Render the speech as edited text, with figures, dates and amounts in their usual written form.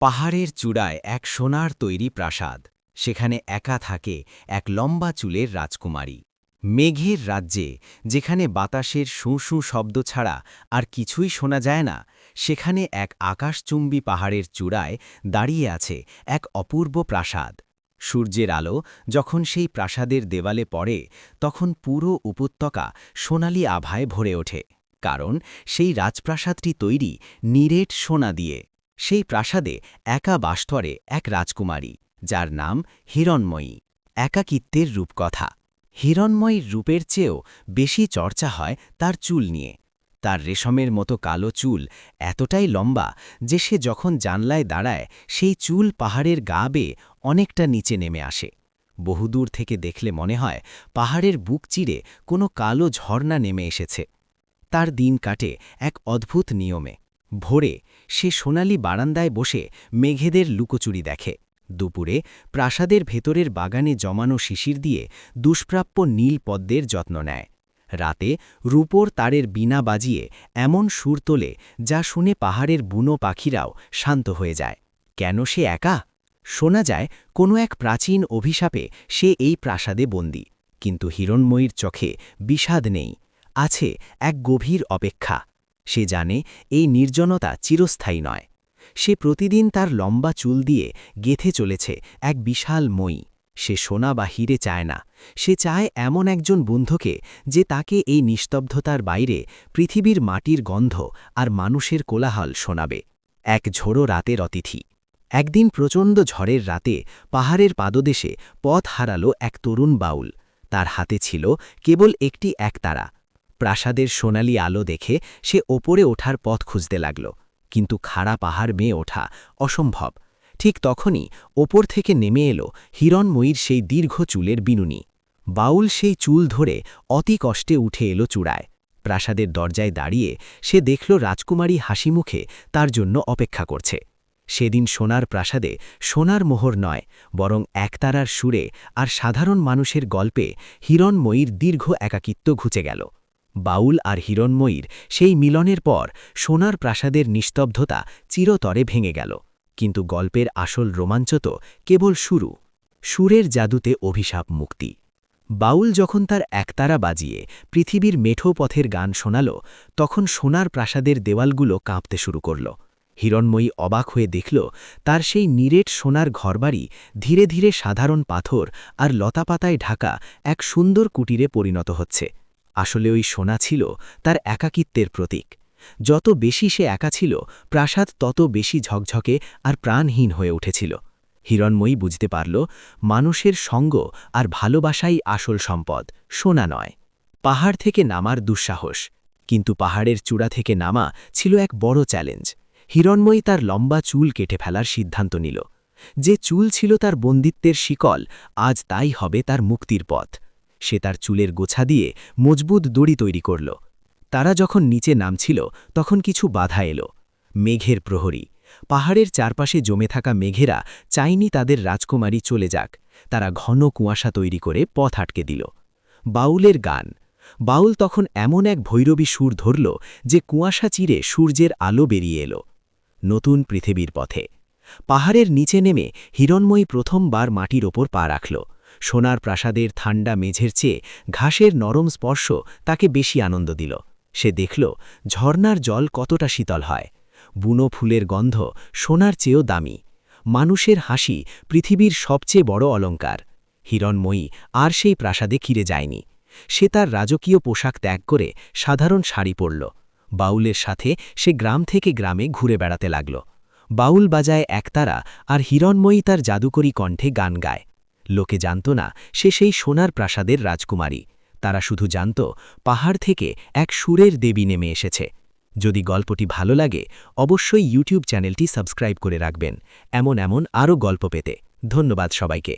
পাহাড়ের চূড়ায় এক সোনার তৈরি প্রাসাদ, সেখানে একা থাকে এক লম্বা চুলের রাজকুমারী। মেঘের রাজ্যে, যেখানে বাতাসের শোঁ শোঁ শব্দ ছাড়া আর কিছুই শোনা যায় না, সেখানে এক আকাশচুম্বী পাহাড়ের চূড়ায় দাঁড়িয়ে আছে এক অপূর্ব প্রাসাদ। সূর্যের আলো যখন সেই প্রাসাদের দেওয়ালে পড়ে, তখন পুরো উপত্যকা সোনালি আভায় ভরে ওঠে, কারণ সেই রাজপ্রাসাদটি তৈরি নিরেট সোনা দিয়ে। সেই প্রাসাদে একা বাস করে এক রাজকুমারী, যার নাম হিরণময়ী। একাকিত্বের রূপকথা। হিরণময়ীর রূপের চেয়েও বেশি চর্চা হয় তার চুল নিয়ে। তার রেশমের মতো কালো চুল এতটাই লম্বা যে সে যখন জানলায় দাঁড়ায়, সেই চুল পাহাড়ের গা বেয়ে অনেকটা নিচে নেমে আসে। বহুদূর থেকে দেখলে মনে হয় পাহাড়ের বুক চিরে কোনো কালো ঝর্ণা নেমে এসেছে। তার দিন কাটে এক অদ্ভুত নিয়মে। ভোরে সে সোনালি বারান্দায় বসে মেঘেদের লুকোচুরি দেখে। দুপুরে প্রাসাদের ভেতরের বাগানে জমানো শিশির দিয়ে দুষ্প্রাপ্য নীল পদ্মের যত্ন নেয়। রাতে রূপোর তারের বীণা বাজিয়ে এমন সুর তোলে, যা শুনে পাহাড়ের বুনো পাখিরাও শান্ত হয়ে যায়। কেন সে একা? শোনা যায় কোনো এক প্রাচীন অভিশাপে সে এই প্রাসাদে বন্দী। কিন্তু হিরণময়ীর চোখে বিষাদ নেই, আছে এক গভীর অপেক্ষা। সে জানে এই নির্জনতা চিরস্থায়ী নয়। সে প্রতিদিন তার লম্বা চুল দিয়ে গেথে চলেছে এক বিশাল মই। সে সোনা বা হিরে চায় না, সে চায় এমন একজন বন্ধুকে, যে তাকে এই নিস্তব্ধতার বাইরে পৃথিবীর মাটির গন্ধ আর মানুষের কোলাহল শোনাবে। এক ঝোড়ো রাতের অতিথি। একদিন প্রচণ্ড ঝড়ের রাতে পাহাড়ের পাদদেশে পথ হারালো এক তরুণ বাউল। তার হাতে ছিল কেবল একটি একতারা। প্রাসাদের সোনালি আলো দেখে সে ওপরে ওঠার পথ খুঁজতে লাগল, কিন্তু খাড়া পাহাড় বেয়ে ওঠা অসম্ভব। ঠিক তখনই ওপর থেকে নেমে এলো হিরণময়ীর সেই দীর্ঘ চুলের বিনুনি। বাউল সেই চুল ধরে অতি কষ্টে উঠে এলো চূড়ায়। প্রাসাদের দরজায় দাঁড়িয়ে সে দেখল রাজকুমারী হাসিমুখে তার জন্য অপেক্ষা করছে। সেদিন সোনার প্রাসাদে সোনার মোহর নয়, বরং একতারার সুরে আর সাধারণ মানুষের গল্পে হিরণময়ীর দীর্ঘ একাকিত্ব ঘুচে গেল। বাউল আর হিরণময়ীর সেই মিলনের পর সোনার প্রাসাদের নিস্তব্ধতা চিরতরে ভেঙে গেল। কিন্তু গল্পের আসল রোমাঞ্চ তো কেবল শুরু। সুরের জাদুতে অভিশাপ মুক্তি। বাউল যখন তার একতারা বাজিয়ে পৃথিবীর মেঠো পথের গান শোনাল, তখন সোনার প্রাসাদের দেওয়ালগুলো কাঁপতে শুরু করল। হিরণময়ী অবাক হয়ে দেখল তার সেই নিরেট সোনার ঘরবাড়ি ধীরে ধীরে সাধারণ পাথর আর লতাপাতায় ঢাকা এক সুন্দর কুটিরে পরিণত হচ্ছে। আসলে ওই সোনা ছিল তার একাকিত্বের প্রতীক। যত বেশি সে একা ছিল, প্রাসাদ তত বেশি ঝকঝকে আর প্রাণহীন হয়ে উঠেছিল। হিরণময়ী বুঝতে পারল, মানুষের সঙ্গ আর ভালোবাসাই আসল সম্পদ, সোনা নয়। পাহাড় থেকে নামার দুঃসাহস। কিন্তু পাহাড়ের চূড়া থেকে নামা ছিল এক বড় চ্যালেঞ্জ। হিরণময়ী তার লম্বা চুল কেটে ফেলার সিদ্ধান্ত নিল। যে চুল ছিল তার বন্দিত্বের শিকল, আজ তাই হবে তার মুক্তির পথ। সে তার চুলের গোছা দিয়ে মজবুত দড়ি তৈরি করল। তারা যখন নিচে নামছিল, তখন কিছু বাধা এলো। মেঘের প্রহরী। পাহাড়ের চারপাশে জমে থাকা মেঘেরা চায়নি তাদের রাজকুমারী চলে যাক। তারা ঘন কুয়াশা তৈরি করে পথ আটকে দিল। বাউলের গান। বাউল তখন এমন এক ভৈরবী সুর ধরল যে কুয়াশা চিরে সূর্যের আলো বেরিয়ে এলো। নতুন পৃথিবীর পথে। পাহাড়ের নিচে নেমে হিরণময়ী প্রথমবার মাটির ওপর পা রাখল। সোনার প্রাসাদের ঠান্ডা মেঝের চেয়ে ঘাসের নরম স্পর্শ তাকে বেশি আনন্দ দিল। সে দেখল ঝর্ণার জল কতটা শীতল হয়। বুনো ফুলের গন্ধ সোনার চেয়েও দামি। মানুষের হাসি পৃথিবীর সবচেয়ে বড় অলঙ্কার। হিরণময়ী আর সেই প্রাসাদে ফিরে যায়নি। সে তার রাজকীয় পোশাক ত্যাগ করে সাধারণ শাড়ি পরল। বাউলের সাথে সে গ্রাম থেকে গ্রামে ঘুরে বেড়াতে লাগল। বাউল বাজায় একতারা, আর হিরণময়ী তার জাদুকরী কণ্ঠে গান গায়। লোকে জানত না সে সেই সোনার প্রাসাদের রাজকুমারী। তারা শুধু জানত পাহাড় থেকে এক সুরের দেবী নেমে এসেছে। যদি গল্পটি ভালো লাগে, অবশ্যই ইউটিউব চ্যানেলটি সাবস্ক্রাইব করে রাখবেন এমন আরও গল্প পেতে। ধন্যবাদ সবাইকে।